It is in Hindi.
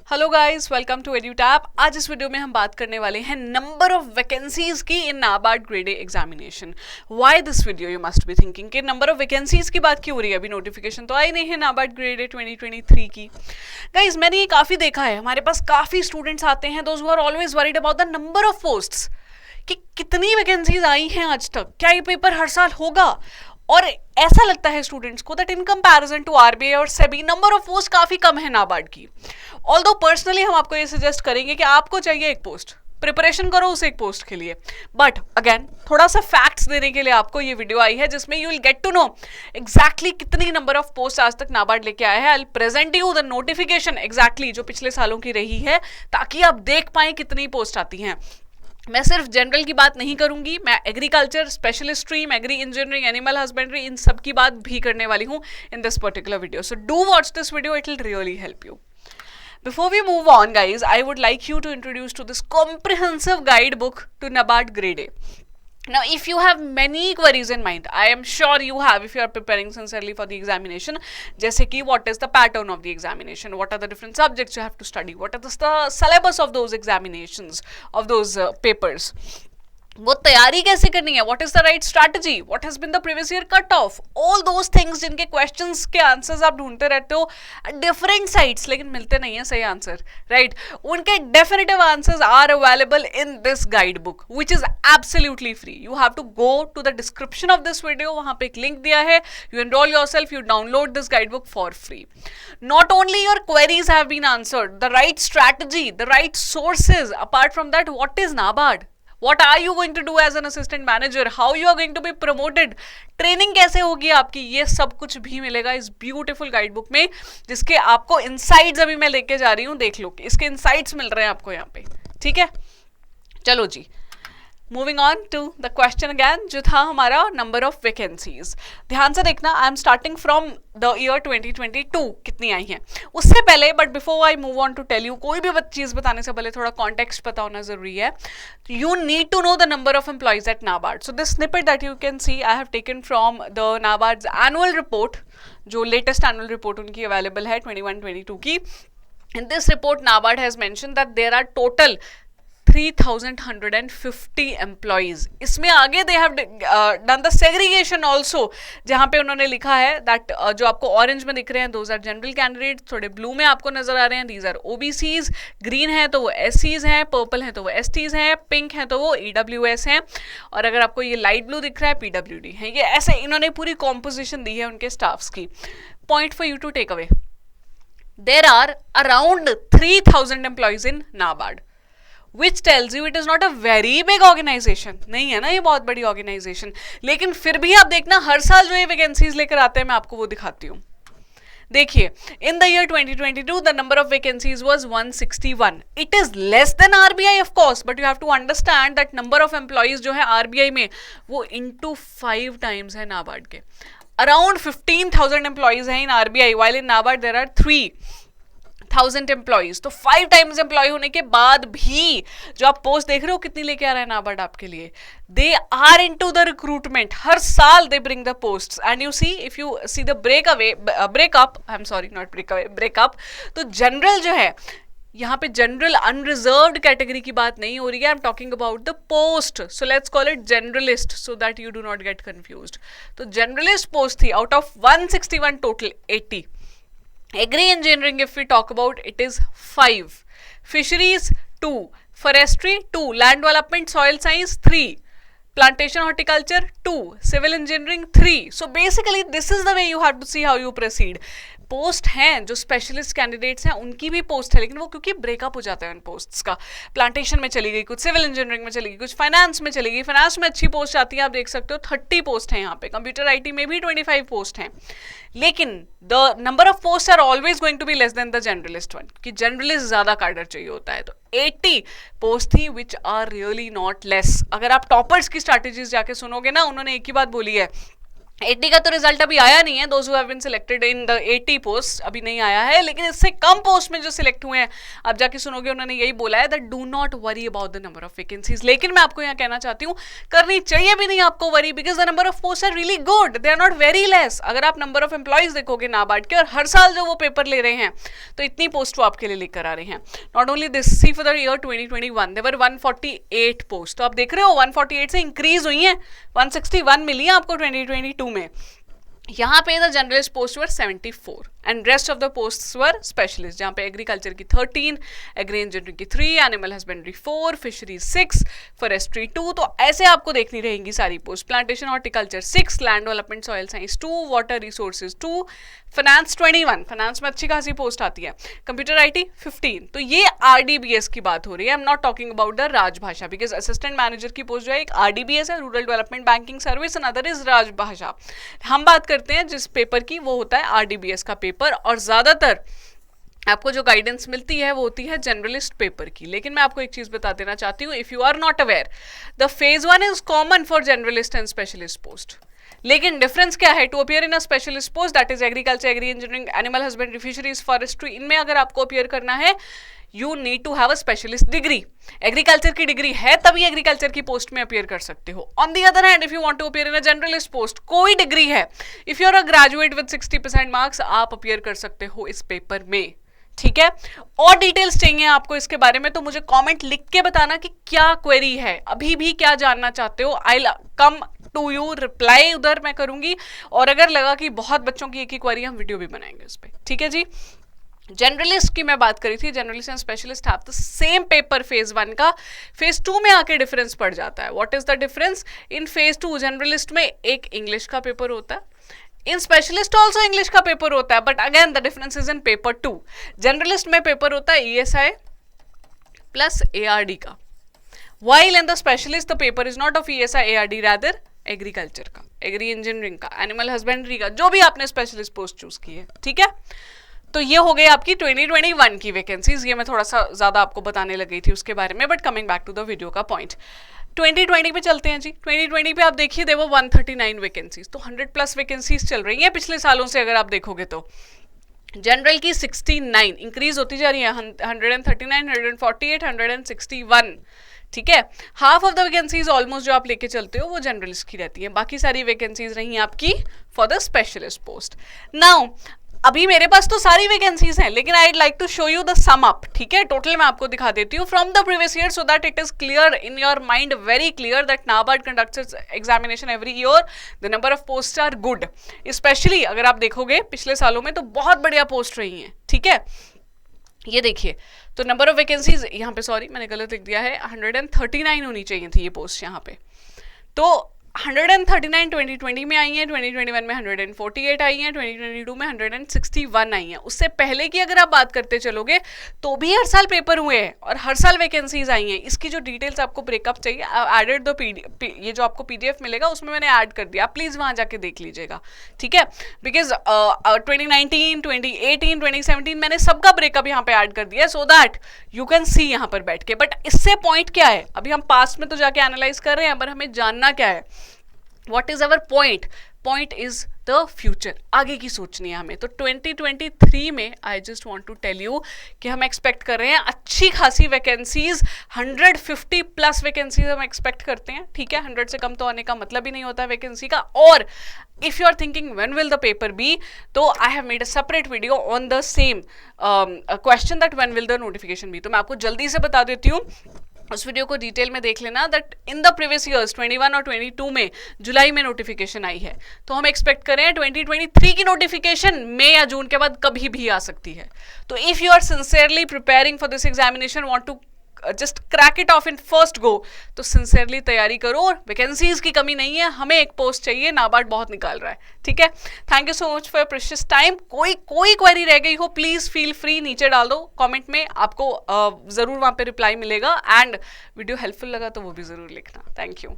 Hello guys, welcome to Edutap. आज इस वीडियो में हम बात करने वाले हैं नंबर ऑफ वैकेंसीज की in NABARD grade A examination. Why this video, you must be thinking कि नंबर ऑफ वैकेंसीज की बात क्यों हो रही है। अभी नोटिफिकेशन तो आई नहीं है नाबार्ड ग्रेड ए 2023 की। गाइस, मैंने ये काफ़ी देखा है, हमारे पास काफ़ी स्टूडेंट्स आते हैं those who are always worried about the number of posts कि कितनी वैकेंसीज आई हैं आज तक, क्या ये पेपर हर साल होगा। और ऐसा लगता है स्टूडेंट्स को that in comparison to RBI और सेबी नंबर ऑफ पोस्ट काफ़ी कम है नाबार्ड की। ऑल्दो पर्सनली हम आपको ये सजेस्ट करेंगे कि आपको चाहिए एक पोस्ट, प्रिपरेशन करो उस एक पोस्ट के लिए। बट अगेन थोड़ा सा फैक्ट्स देने के लिए आपको ये वीडियो आई है जिसमें you will get to know exactly कितनी नंबर ऑफ पोस्ट आज तक नाबार्ड लेके आया है। I will present you the notification exactly जो पिछले सालों की रही है, ताकि आप देख पाएं कितनी पोस्ट आती हैं। मैं सिर्फ जनरल की बात नहीं करूंगी, मैं agriculture, specialist stream, agri engineering, animal husbandry, इन सब की बात भी करने वाली हूं in this particular video. So do watch this video, it will really help you. Before we move on, guys, I would like you to introduce to this comprehensive guidebook to NABARD Grade A. Now, if you have many queries in mind, I am sure you have if you are preparing sincerely for the examination. जैसे कि what is the pattern of the examination, what are the different subjects you have to study, what are the syllabus of those examinations, of those papers. वो तैयारी कैसे करनी है, what is the right strategy, what has been the previous year cut off, all those things जिनके क्वेश्चंस के आंसर्स आप ढूंढते रहते हो डिफरेंट साइट्स, लेकिन मिलते नहीं है सही आंसर, राइट। उनके definitive answers are available in this guide book which is absolutely free. You have to go to the description of this video, वहां पे एक लिंक दिया है, you enrol yourself, you download this guide book for free. Not only your queries have been answered, the right strategy, the right sources, apart from that, what is NABARD? What are you going to do as an assistant manager? How you are going to be promoted? Training कैसे होगी आपकी, ये सब कुछ भी मिलेगा इस ब्यूटीफुल गाइड बुक में, जिसके आपको इनसाइट्स अभी मैं लेके जा रही हूँ। देख लो, इसके इनसाइट्स मिल रहे हैं आपको यहाँ पे, ठीक है। चलो जी, moving on to the question again, जो था हमारा नंबर ऑफ वैकेंसीज। ध्यान से देखना, I am starting from the year 2022 कितनी आई हैं। उससे पहले, but before I move on to tell you, कोई भी चीज बताने से पहले थोड़ा कॉन्टेक्स्ट पता होना जरूरी है। You need to know the number of employees at NABARD. So this snippet that you can see I have taken from the NABARD's annual report, जो लेटेस्ट एनुअल रिपोर्ट उनकी अवेलेबल है 21-22 की। In this report NABARD has mention that there are total 3,150 employees. इसमें आगे they have done the segregation also, जहां पे उन्होंने लिखा है दैट जो आपको ऑरेंज में दिख रहे हैं दोज आर जनरल कैंडिडेट, थोड़े ब्लू में आपको नजर आ रहे हैं दीज आर ओबीसीज, ग्रीन है तो वो एससीज हैं, पर्पल है तो वो एसटीज हैं, पिंक है तो वो ईडब्ल्यूएस हैं, और अगर आपको ये लाइट ब्लू दिख रहा है पीडब्ल्यूडी है। ये ऐसे इन्होंने पूरी कॉम्पोजिशन दी है उनके स्टाफ्स की। Point for you to take away, there are around 3,000 employees in NABARD, which tells you it is not a very big organization। नहीं है ना ये बहुत बड़ी ऑर्गेनाइजेशन, लेकिन फिर भी आप देखना हर साल जो ये वैकेंसीज लेकर आते हैं, मैं आपको वो दिखाती हूँ। देखिए, in the year 2022 the number of vacancies was 161। It is less than RBI of course, but you have to understand that number of employees जो है आरबीआई में वो इनटू 5 टाइम्स है नाबार्ड के। अराउंड 15,000 एम्प्लॉइज हैं in RBI, while in NABARD there are 3,000 employees. तो 5 टाइम्स एम्प्लॉय होने के बाद भी जो आप पोस्ट देख रहे हो कितनी लेके आ रहा है नाबार्ड आपके लिए, they are into the recruitment. हर साल they bring the posts and you see, if you see the breakup, I am sorry not breakup, तो जनरल जो है यहाँ पे जनरल अनरिजर्व्ड कैटेगरी की बात नहीं हो रही है, I am talking about the post. So let's call it generalist so that you do not gate confused. तो जनरलिस्ट पोस्ट थी out of 161 total 80। Agri engineering, if we talk about, it is 5. Fisheries 2, forestry 2, land development soil science 3, plantation horticulture 2, civil engineering 3. So basically this is the way you have to see how you proceed. Post हैं जो स्पेशलिस्ट कैंडिडेट्स हैं उनकी भी पोस्ट है, लेकिन वो क्योंकि ब्रेकअप हो जाता है उन पोस्ट्स का, प्लांटेशन में चली गई, कुछ सिविल इंजीनियरिंग में चली गई, कुछ फाइनेंस में चली गई। फाइनेंस में अच्छी पोस्ट आती है, आप देख सकते हो 30 पोस्ट हैं यहाँ पे। कंप्यूटर आईटी में भी 25 पोस्ट हैं, लेकिन the number of post are always going to be less than the generalist one, कि जनरलिस्ट ज्यादा कार्डर चाहिए होता है। तो 80 पोस्ट थी which are really not less. अगर आप टॉपर्स की स्ट्रैटेजीज जाके सुनोगे ना, उन्होंने एक ही बात बोली है 80 का तो रिजल्ट अभी आया नहीं है, those who have been selected in the 80 post अभी नहीं आया है, लेकिन इससे कम पोस्ट में जो सिलेक्ट हुए हैं आप जाके सुनोगे उन्होंने यही बोला है that do not worry about the number of vacancies. लेकिन मैं आपको यहाँ कहना चाहती हूँ करनी चाहिए भी नहीं आपको worry, because the number of post are really good, they are not very less. अगर आप नंबर ऑफ एम्प्लॉइज देखोगे नाबार्ड के और हर साल जो वो पेपर ले रहे हैं तो इतनी पोस्ट वो आपके लिए लेकर आ रहे हैं। Not only this, see for the year 2021 there were 148 post, तो आप देख रहे हो 148 से इंक्रीज हुई है, 161 मिली है आपको 2022 में। यहाँ पे the generalist post were 74 and rest of the posts were specialist, जहाँ पे एग्रीकल्चर की 13, एग्री इंजीनियरिंग की 3, एनिमल हस्बेंड्री 4, फिशरीज 6, फॉरेस्ट्री 2। तो ऐसे आपको देखनी रहेंगी सारी post. Plantation horticulture 6, land development soil science 2, water resources 2, finance 21, finance में अच्छी खासी पोस्ट आती है, कंप्यूटर IT 15। तो ये RDBS की बात हो रही है, I am not talking about the राजभाषा, बिकॉज असिस्टेंट मैनेजर की पोस्ट जो है एक RDBS है, rural development banking service, and other is राजभाषा। हम बात करते हैं जिस पेपर की, वो होता है RDBS का पेपर, और ज्यादातर आपको जो गाइडेंस मिलती है वो होती है जनरलिस्ट पेपर की। लेकिन मैं आपको एक चीज बता देना चाहती हूँ, if you are not aware, the phase 1 is common for generalist and specialist post. लेकिन डिफरेंस क्या है, to appear in a specialist post that is agriculture, agri engineering, animal husbandry, fisheries, forestry, इनमें अगर आपको अपियर करना है you need to have a specialist degree. Agriculture की डिग्री है तभी एग्रीकल्चर की पोस्ट में अपियर कर सकते हो। On the other hand, if you want to appear in a generalist post, कोई डिग्री है, if you are a graduate with 60% marks, आप अपियर कर सकते हो इस पेपर में। ठीक है, और डिटेल्स चाहिए आपको इसके बारे में तो मुझे कमेंट लिख के बताना कि क्या क्वेरी है, अभी भी क्या जानना चाहते हो। आई कम टू यू, रिप्लाई उधर मैं करूंगी, और अगर लगा कि बहुत बच्चों की एक ही क्वेरी, हम वीडियो भी बनाएंगे उस पर। ठीक है जी। जनरलिस्ट की मैं बात करी थी, generalist and specialist have the same paper phase 1 का, फेज 2 में आके डिफरेंस पड़ जाता है। What is the difference? In phase 2 generalist में एक इंग्लिश का पेपर होता है, इन स्पेशलिस्ट ऑल्सो इंग्लिश का पेपर होता है, but again the difference is in paper 2। Generalist में पेपर होता है ESI प्लस ARD का, while in the specialist the paper is not of ESI ARD, rather agriculture का, एग्री इंजीनियरिंग का, एनिमल हस्बेंड्री का, जो भी आपने स्पेशलिस्ट पोस्ट चूज की है। ठीक है, तो ये हो गई आपकी 2021 की वैकेंसीज। ये मैं थोड़ा सा ज्यादा आपको बताने लगी थी उसके बारे में, but coming back to the video का पॉइंट, 2020 पे चलते हैं जी। 2020 पे आप देखिए देवो 139 वैकेंसीज, तो 100+ वैकेंसीज चल रही हैं पिछले सालों से अगर आप देखोगे तो। जनरल की 69 इंक्रीज होती जा रही है, 139, 148, 161। ठीक है, half of the vacancies almost जो आप लेके चलते हो वो जनरलिस्ट की रहती है, बाकी सारी वैकेंसीज रही आपकी for the specialist post. Now अभी मेरे पास तो सारी वैकेंसीज हैं, लेकिन I like to show you the sum up. ठीक है, टोटल मैं आपको दिखा देती हूँ from the previous year, so that it is clear in your mind, very clear that NABARD conducts examination every year, the number of post are good. Specially अगर आप देखोगे पिछले सालों में तो बहुत बढ़िया पोस्ट रही हैं। ठीक है, ये देखिए, तो नंबर ऑफ वैकेंसीज यहाँ पे, सॉरी मैंने गलत लिख दिया है, 139 होनी चाहिए थी ये पोस्ट यहाँ पे, तो 139 2020 में आई हैं, 2021 में 148 आई हैं, 2022 में 161 आई हैं। उससे पहले की अगर आप बात करते चलोगे तो भी हर साल पेपर हुए हैं और हर साल वैकेंसीज आई हैं। इसकी जो डिटेल्स आपको ब्रेकअप चाहिए, एडेड द ये जो आपको PDF मिलेगा उसमें मैंने ऐड कर दिया, प्लीज़ वहाँ जाके देख लीजिएगा। ठीक है, बिकॉज 2019, 2018, 2017 मैंने सबका ब्रेकअप यहाँ पे ऐड कर दिया, सो दैट यू कैन सी यहाँ पर बैठ के। बट इससे पॉइंट क्या है, अभी हम पास्ट में तो जाके एनालाइज कर रहे हैं, पर हमें जानना क्या है, What is our point? Point is the future, आगे की सोचनी है हमें। तो 2023 में I just want to tell you कि हम एक्सपेक्ट कर रहे हैं अच्छी खासी वैकेंसीज, 150+ वैकेंसीज हम एक्सपेक्ट करते हैं। ठीक है, 100 से कम तो आने का मतलब ही नहीं होता वैकेंसी का। और if you are thinking when will the paper be, तो I have made a separate video on the same question that when will the notification be. तो मैं आपको जल्दी से बता देती हूँ, उस वीडियो को डिटेल में देख लेना, that in the previous years 21 और 22 में जुलाई में नोटिफिकेशन आई है, तो हम एक्सपेक्ट करें 2023 की नोटिफिकेशन मई या जून के बाद कभी भी आ सकती है। तो if you are sincerely preparing for this examination, want to just crack it off in first go, तो सिंसियरली तैयारी करो। और वैकेंसीज की कमी नहीं है, हमें एक पोस्ट चाहिए, नाबार्ड बहुत निकाल रहा है। ठीक है, thank you so much for your precious time. कोई क्वेरी रह गई हो, प्लीज फील फ्री, नीचे डाल दो कमेंट में, आपको जरूर वहां पे रिप्लाई मिलेगा। एंड वीडियो हेल्पफुल लगा तो वो भी जरूर लिखना। Thank you.